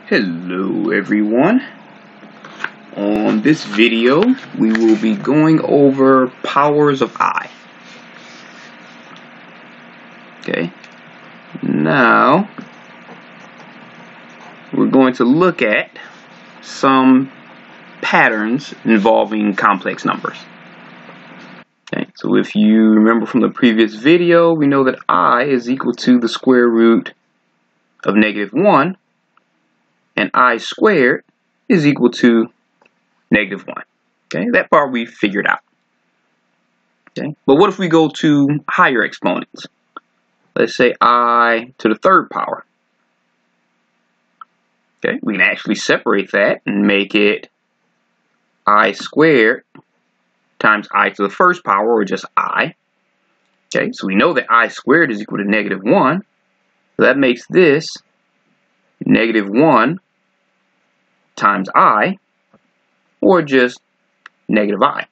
Hello everyone. On this video we will be going over powers of I. Okay, now we're going to look at some patterns involving complex numbers. Okay, so if you remember from the previous video, we know that I is equal to the square root of -1, and I squared is equal to -1. Okay, that part we figured out. Okay, but what if we go to higher exponents? Let's say I to the third power. Okay, we can actually separate that and make it I squared times I to the first power, or just I. Okay, so we know that I squared is equal to -1. So that makes this -1 times I, or just -I.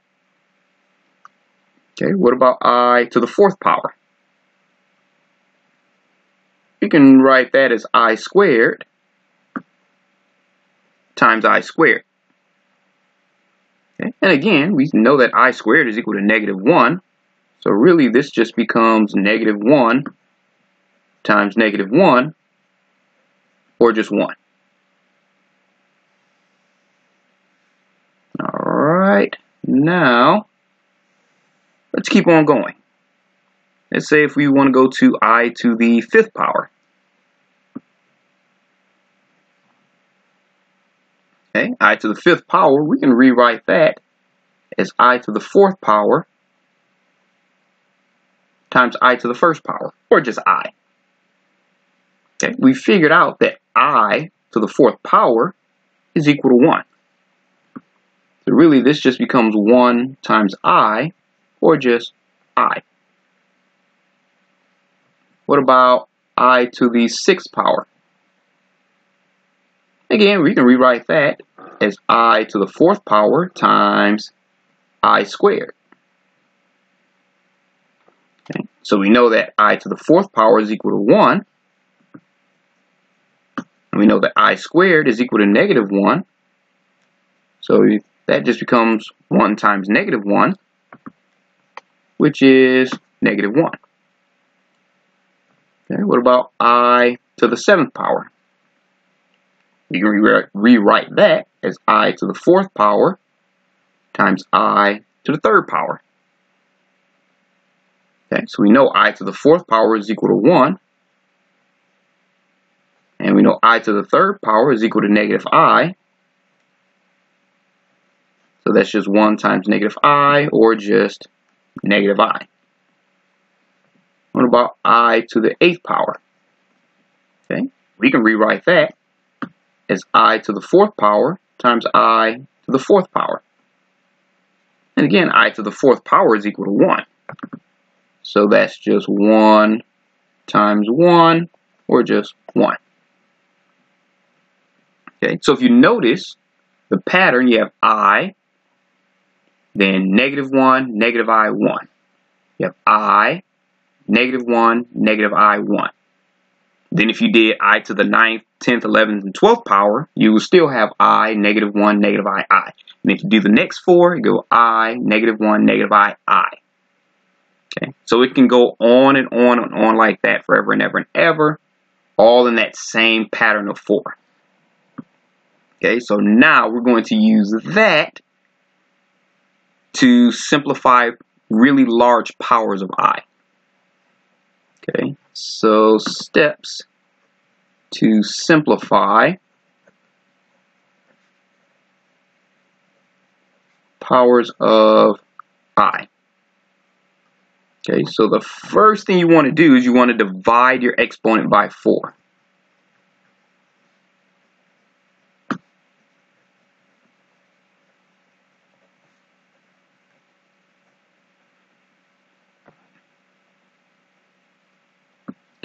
Okay, what about I to the fourth power? You can write that as I squared times I squared. Okay, and again, we know that I squared is equal to -1. So really this just becomes -1 times -1, or just 1. Alright, now let's keep on going. Let's say if we want to go to I to the fifth power. Okay, I to the fifth power, we can rewrite that as I to the fourth power times I to the first power, or just I. Okay, we figured out that I to the fourth power is equal to 1. So really this just becomes 1 times I, or just I. What about I to the sixth power? Again, we can rewrite that as I to the fourth power times I squared. Okay, so we know that I to the fourth power is equal to 1. And we know that I squared is equal to -1. So that just becomes 1 times -1, which is -1. Okay, what about I to the seventh power? You can rewrite that as I to the fourth power times I to the third power. Okay, so we know I to the fourth power is equal to 1. And we know I to the third power is equal to -I. So that's just 1 times -I, or just -I. What about I to the eighth power? Okay, we can rewrite that as I to the fourth power times I to the fourth power. And again, I to the fourth power is equal to 1. So that's just 1 times 1, or just 1. Okay, so if you notice the pattern, you have I, then -1, -I, 1. You have I, -1, -I, 1. Then if you did I to the 9th, 10th, 11th, and 12th power, you will still have I, -1, -I. And if you do the next 4, you go I, -1, -I. Okay, so it can go on and on and on like that forever and ever and ever, all in that same pattern of 4. Okay, so now we're going to use that to simplify really large powers of I. Okay, so steps to simplify powers of I. Okay, so the first thing you want to do is you want to divide your exponent by 4.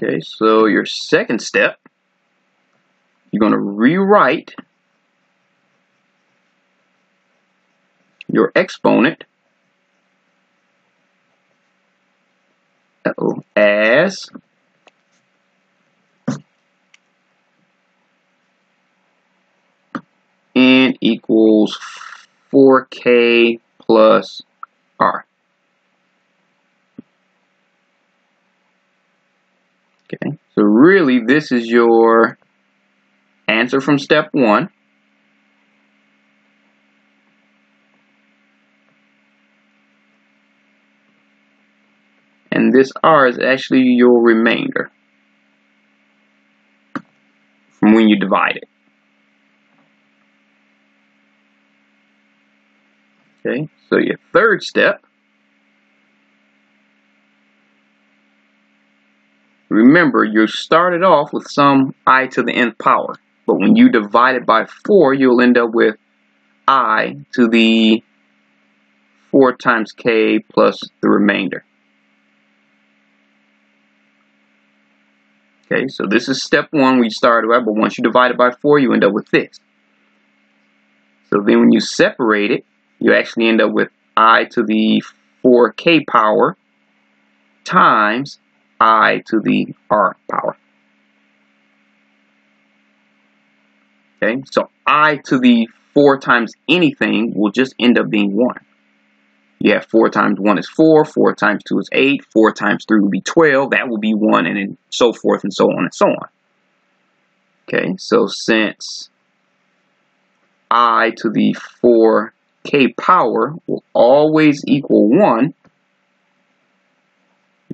Okay, so your second step, you're going to rewrite your exponent as equals 4k plus r. Okay, so really this is your answer from step 1. And this r is actually your remainder from when you divide it. Okay, so your third step, remember you started off with some I to the nth power, but when you divide it by 4, you'll end up with I to the 4 times k plus the remainder. Okay, so this is step 1 we started at, but once you divide it by 4, you end up with this. So then when you separate it, you actually end up with I to the 4k power times I to the r power. Okay, so I to the 4 times anything will just end up being 1. You have 4 times 1 is 4, 4 times 2 is 8, 4 times 3 will be 12, that will be 1, and then so forth and so on and so on. Okay, so since I to the 4k power will always equal 1,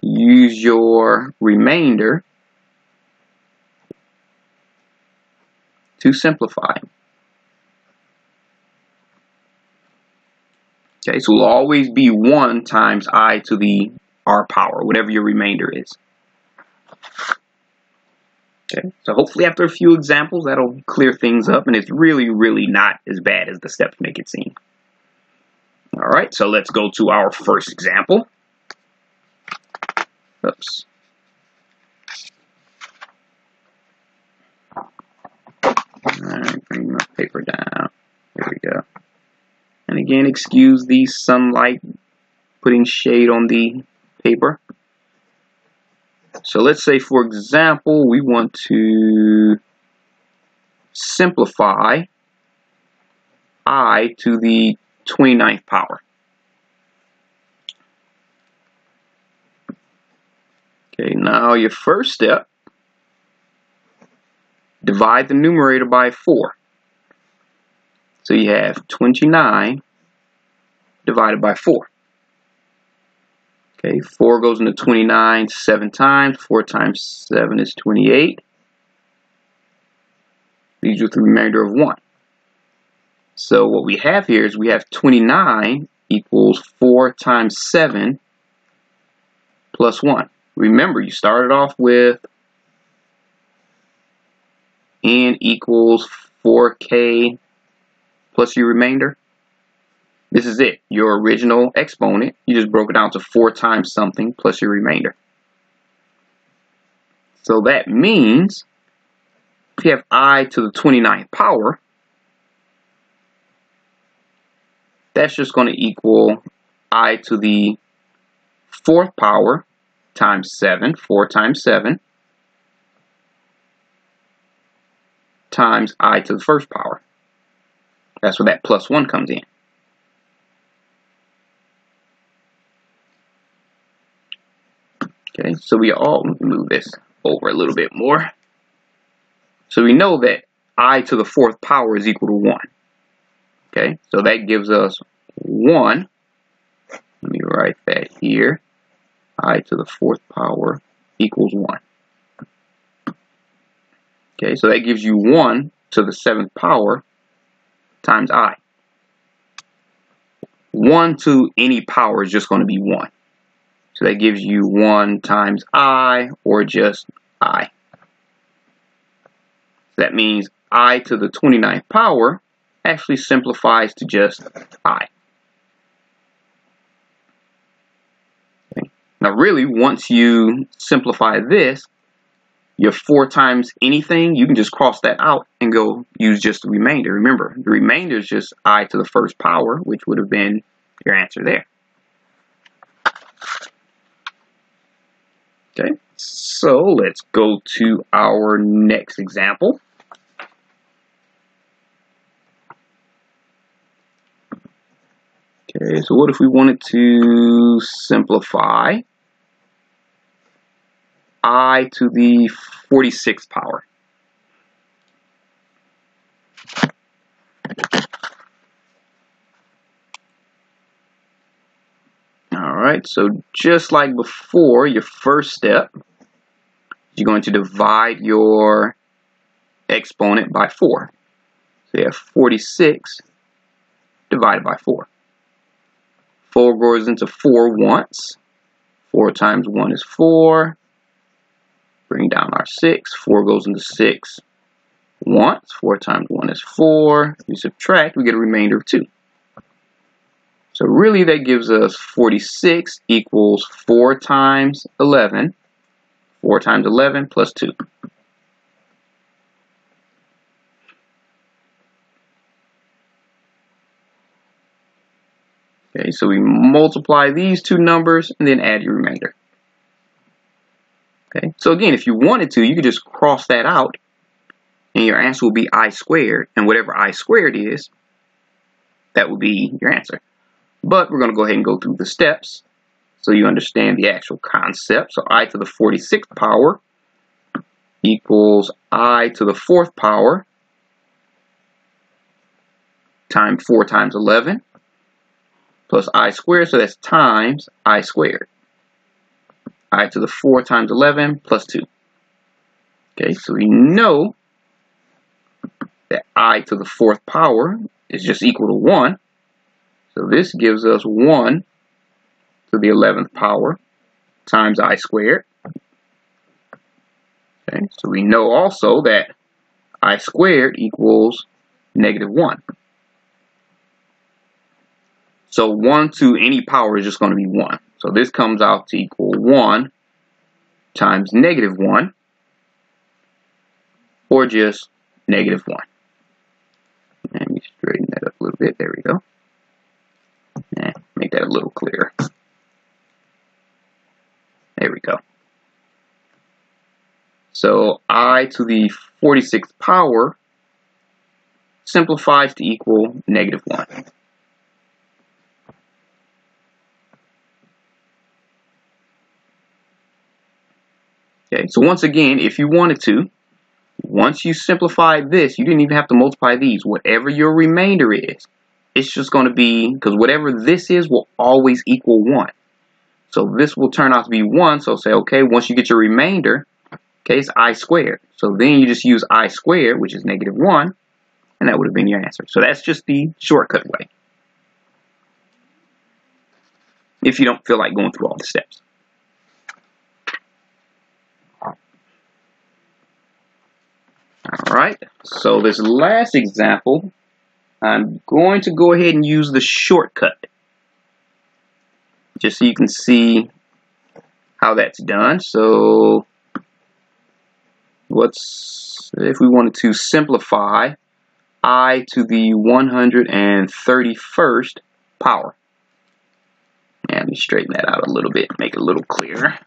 use your remainder to simplify. Okay, so it will always be 1 times I to the r power, whatever your remainder is. Okay, so hopefully after a few examples, that'll clear things up, and it's really, really not as bad as the steps make it seem. All right, so let's go to our first example. Oops. All right, bring my paper down. There we go. And again, excuse the sunlight putting shade on the paper. So let's say, for example, we want to simplify I to the 29th power. Okay, now your first step, divide the numerator by 4. So you have 29 divided by 4. Okay, 4 goes into 29 7 times. 4 times 7 is 28. Leaves you with the remainder of 1. So what we have here is we have 29 equals 4 times 7 plus 1. Remember, you started off with n equals 4k plus your remainder. This is it, your original exponent. You just broke it down to 4 times something plus your remainder. So that means if you have I to the 29th power, that's just going to equal I to the 4th power times 7, 4 times 7, times I to the 1st power. That's where that plus 1 comes in. Okay, so we all move this over a little bit more. So we know that I to the 4th power is equal to 1. Okay, so that gives us 1. Let me write that here. I to the 4th power equals 1. Okay, so that gives you 1 to the 7th power times I. 1 to any power is just going to be 1. So that gives you 1 times I, or just I. So that means I to the 29th power actually simplifies to just I. Okay. Now really, once you simplify this, your 4 times anything, you can just cross that out and go use just the remainder. Remember, the remainder is just I to the 1st power, which would have been your answer there. Okay, so let's go to our next example. Okay, so what if we wanted to simplify I to the 46th power? Alright, so just like before, your first step, you're going to divide your exponent by 4. So you have 46 divided by 4. 4 goes into 4 once. 4 times 1 is 4. Bring down our 6. 4 goes into 6 once. 4 times 1 is 4. We subtract, we get a remainder of 2. So really that gives us 46 equals 4 times 11. 4 times 11 plus 2. Okay, so we multiply these two numbers and then add your remainder. Okay, so again, if you wanted to, you could just cross that out and your answer will be I squared. And whatever I squared is, that will be your answer. But we're going to go ahead and go through the steps so you understand the actual concept. So I to the 46th power equals I to the 4th power times 4 times 11 plus I squared, so that's times I squared. I to the 4 times 11 plus 2. Okay, so we know that I to the 4th power is just equal to 1. So this gives us 1 to the 11th power times I squared. Okay, so we know also that I squared equals negative 1. So 1 to any power is just going to be 1. So this comes out to equal 1 times negative 1, or just negative 1. Let me straighten that up a little bit. There we go. Make that a little clearer. There we go. So I to the 46th power simplifies to equal negative 1. Okay, so once again, if you wanted to, once you simplify this, you didn't even have to multiply these. Whatever your remainder is, it's just going to be, because whatever this is will always equal 1. So this will turn out to be 1. So say, okay, once you get your remainder, okay, it's I squared. So then you just use I squared, which is negative 1, and that would have been your answer. So that's just the shortcut way, if you don't feel like going through all the steps. Alright, so this last example, I'm going to go ahead and use the shortcut, just so you can see how that's done. So if we wanted to simplify I to the 131st power. And let me straighten that out a little bit, make it a little clearer.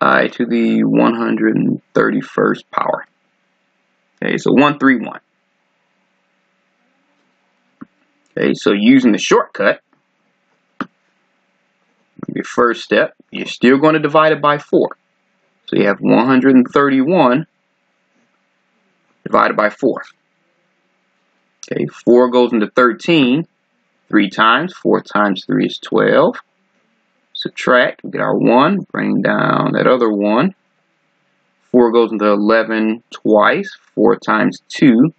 I to the 131st power. Okay, so 131. Okay, so using the shortcut, your first step, you're still going to divide it by 4. So you have 131 divided by 4. Okay, 4 goes into 13 3 times. 4 times 3 is 12. Subtract, we get our 1, bring down that other 1. 4 goes into 11 twice. 4 times 2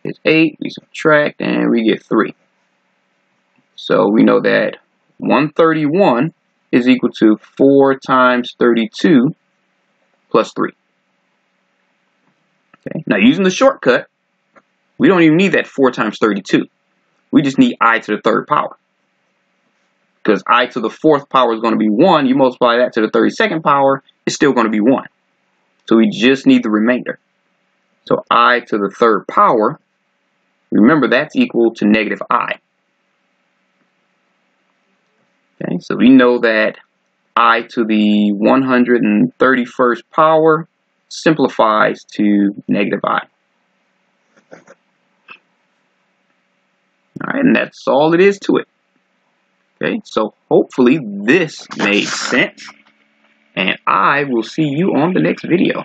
is 8. We subtract and we get 3. So we know that 131 is equal to 4 times 32 plus 3. Okay. Now using the shortcut, we don't even need that 4 times 32. We just need I to the 3rd power. Because I to the 4th power is going to be 1. You multiply that to the 32nd power, it's still going to be 1. So we just need the remainder. So I to the 3rd power, remember that's equal to negative I. Okay, so we know that I to the 131st power simplifies to negative I. Alright, Alright, and that's all it is to it. Okay, so hopefully this made sense. And I will see you on the next video.